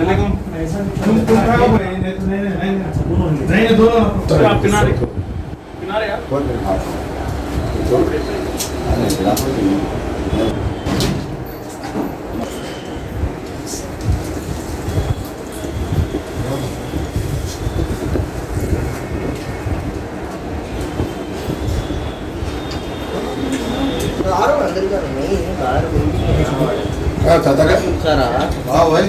आप किनारे किनारे यार हाँ भाई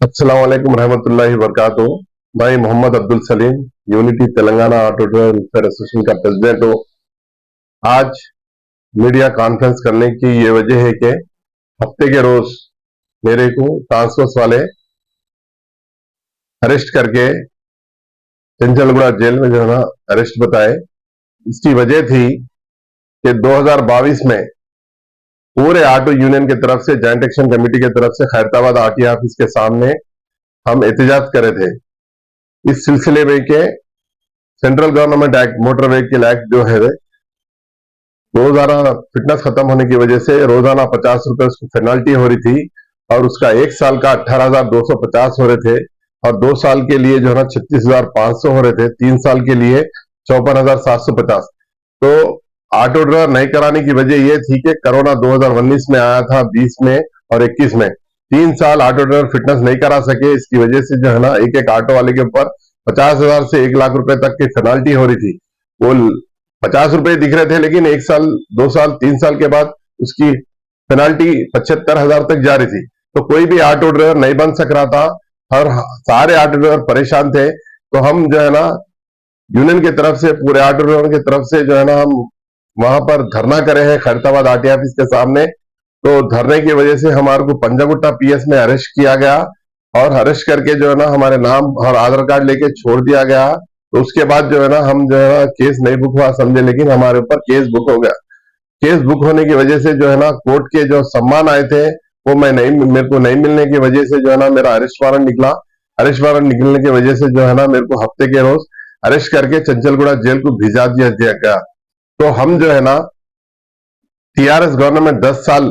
अस्सलाम वालेकुम रहमतुल्लाहि वबरकातुहू। भाई Mohammad Abdul Salim, unity Telangana auto driver welfare association का प्रेसिडेंट हूँ। आज मीडिया कॉन्फ्रेंस करने की ये वजह है कि हफ्ते के रोज मेरे को ट्रांसफर्स वाले अरेस्ट करके चंचलगुड़ा जेल में जो है ना अरेस्ट बताए। इसकी वजह थी कि 2022 में पूरे ऑटो यूनियन की तरफ से जॉइंट एक्शन कमेटी की तरफ से खैरताबाद आरटीओ ऑफिस के सामने हम एहतजाज करे थे। इस सिलसिले में के central government act motor vehicle act जो है रोजाना फिटनेस खत्म होने की वजह से रोजाना 50 रुपए उसकी पेनल्टी हो रही थी और उसका 1 साल का 18,250 हो रहे थे और 2 साल के लिए जो है ना 36,500 हो रहे थे, 3 साल के लिए 54,750। तो ऑटो ड्राइवर नहीं कराने की वजह यह थी कि कोरोना 2019 में आया था, 20 में और 21 में 3 साल ऑटो ड्राइवर फिटनेस नहीं करा सके। इसकी वजह से जो है ना एक एक ऑटो वाले के ऊपर 50,000 से 1 लाख रुपए तक की पेनल्टी हो रही थी। वो 50 रुपए दिख रहे थे लेकिन 1 साल 2 साल 3 साल के बाद उसकी पेनल्टी 75,000 तक जा रही थी। तो कोई भी ऑटो ड्राइवर नहीं बन सक रहा था और सारे ऑटो ड्राइवर परेशान थे। तो हम जो है ना यूनियन की तरफ से, पूरे ऑटो ड्राइवर की तरफ से जो है ना हम वहां पर धरना करे हैं खैरताबाद आरटीओ ऑफिस के सामने। तो धरने की वजह से हमारे को पंजागुट्टा पीएस में अरेस्ट किया गया और अरेस्ट करके जो है ना हमारे नाम और आधार कार्ड लेके छोड़ दिया गया। तो उसके बाद जो है ना हम जो है ना केस नहीं बुक हुआ समझे, लेकिन हमारे ऊपर केस बुक हो गया। केस बुक होने की वजह से जो है ना कोर्ट के जो सम्मान आए थे वो मेरे को नहीं मिलने की वजह से जो है ना मेरा अरेस्ट वारंट निकला। अरेस्ट वारंट निकलने की वजह से जो है ना मेरे को हफ्ते के रोज अरेस्ट करके चंचलगुड़ा जेल को भिजा दिया गया। तो हम जो है ना टीआरएस गवर्नमेंट 10 साल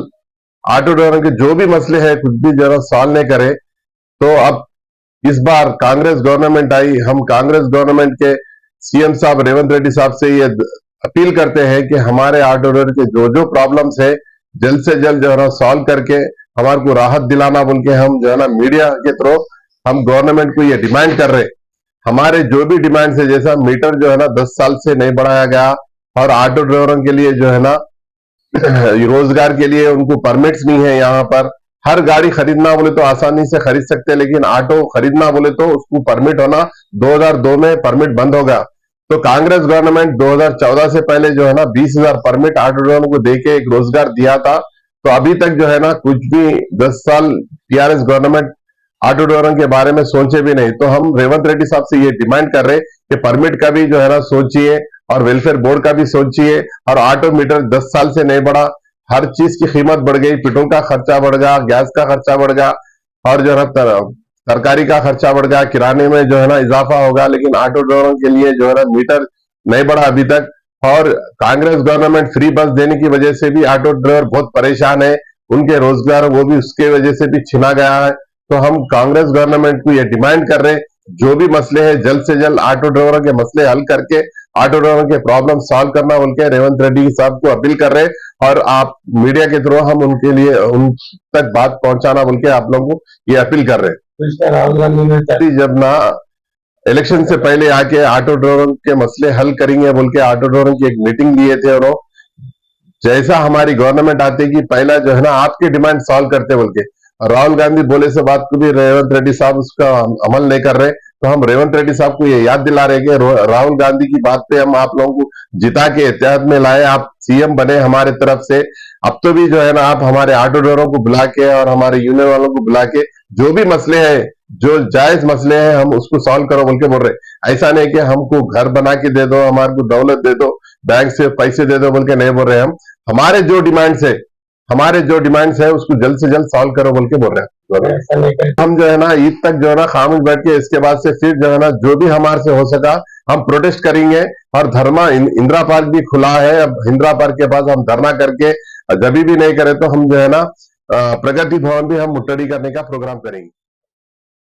ऑटो ड्राइवर के जो भी मसले हैं कुछ भी जो है सॉल्व नहीं करे। तो अब इस बार कांग्रेस गवर्नमेंट आई, हम कांग्रेस गवर्नमेंट के सीएम साहब रेवंत रेड्डी साहब से ये अपील करते हैं कि हमारे ऑटो ड्राइवर के जो जो प्रॉब्लम्स है जल्द से जल्द जो है ना सॉल्व करके हमारे को राहत दिलाना बोल के हम जो है ना मीडिया के थ्रू हम गवर्नमेंट को ये डिमांड कर रहे। हमारे जो भी डिमांड है, जैसा मीटर जो है ना 10 साल से नहीं बढ़ाया गया और ऑटो ड्राइवरों के लिए जो है ना रोजगार के लिए उनको परमिट्स नहीं है। यहाँ पर हर गाड़ी खरीदना बोले तो आसानी से खरीद सकते हैं, लेकिन ऑटो खरीदना बोले तो उसको परमिट होना 2002 में परमिट बंद हो गया। तो कांग्रेस गवर्नमेंट 2014 से पहले जो है ना 20,000 परमिट ऑटो ड्राइवरों को देके एक रोजगार दिया था। तो अभी तक जो है ना कुछ भी 10 साल टीआरएस गवर्नमेंट ऑटो ड्राइवरों के बारे में सोचे भी नहीं। तो हम रेवंत रेड्डी साहब से ये डिमांड कर रहे कि परमिट का भी जो है ना सोचिए और वेलफेयर बोर्ड का भी सोचिए। और ऑटो मीटर 10 साल से नहीं बढ़ा, हर चीज की कीमत बढ़ गई, पेट्रोल का खर्चा बढ़ गया, गैस का खर्चा बढ़ गया और जो है तरकारी का खर्चा बढ़ गया, किराने में जो है ना इजाफा होगा, लेकिन ऑटो ड्राइवरों के लिए जो है ना मीटर नहीं बढ़ा अभी तक। और कांग्रेस गवर्नमेंट फ्री बस देने की वजह से भी ऑटो ड्राइवर बहुत परेशान है, उनके रोजगार वो भी उसके वजह से भी छिना गया है। तो हम कांग्रेस गवर्नमेंट को ये डिमांड कर रहे जो भी मसले हैं जल्द से जल्द ऑटो ड्राइवरों के मसले हल करके ऑटो ड्राइवर के प्रॉब्लम सॉल्व करना बोल के रेवंत रेड्डी साहब को अपील कर रहे। और आप मीडिया के थ्रू हम उनके लिए उन तक बात पहुंचाना बोल के आप लोगों को ये अपील कर रहे। राहुल गांधी ने जब ना इलेक्शन से पहले आके ऑटो ड्राइवर के मसले हल करेंगे बोल के ऑटो ड्राइवर की एक मीटिंग लिए थे और जैसा हमारी गवर्नमेंट आते कि पहला जो है ना आपकी डिमांड सॉल्व करते बोल के राहुल गांधी बोले से बात को भी रेवंत रेड्डी साहब उसका अमल नहीं कर रहे। तो हम रेवंत रेड्डी साहब को ये याद दिला रहे कि राहुल गांधी की बात पे हम आप लोगों को जिता के एहतियात में लाए, आप सीएम बने हमारे तरफ से। अब तो भी जो है ना आप हमारे ऑटो ड्राइवरों को बुला के और हमारे यूनियन वालों को बुला के जो भी मसले हैं, जो जायज मसले हैं, हम उसको सॉल्व करो बोल के बोल रहे। ऐसा नहीं कि हमको घर बना के दे दो, हमारे को दौलत दे दो, बैंक से पैसे दे दो बोल के नहीं बोल रहे। हम हमारे जो डिमांड्स है हमारे जो डिमांड्स है उसको जल्द से जल्द सॉल्व करो बोल के बोल रहे हैं। हम जो है ना ईद तक जो है ना खामोश बैठ के इसके बाद से फिर जो है ना जो भी हमारे से हो सका हम प्रोटेस्ट करेंगे। और धर्मा इंदिरा पार्क भी खुला है, अब इंदिरा पार्क के पास हम धरना करके जब भी नहीं करे तो हम जो है ना प्रगति भवन भी हम मुट्ठड़ी करने का प्रोग्राम करेंगे।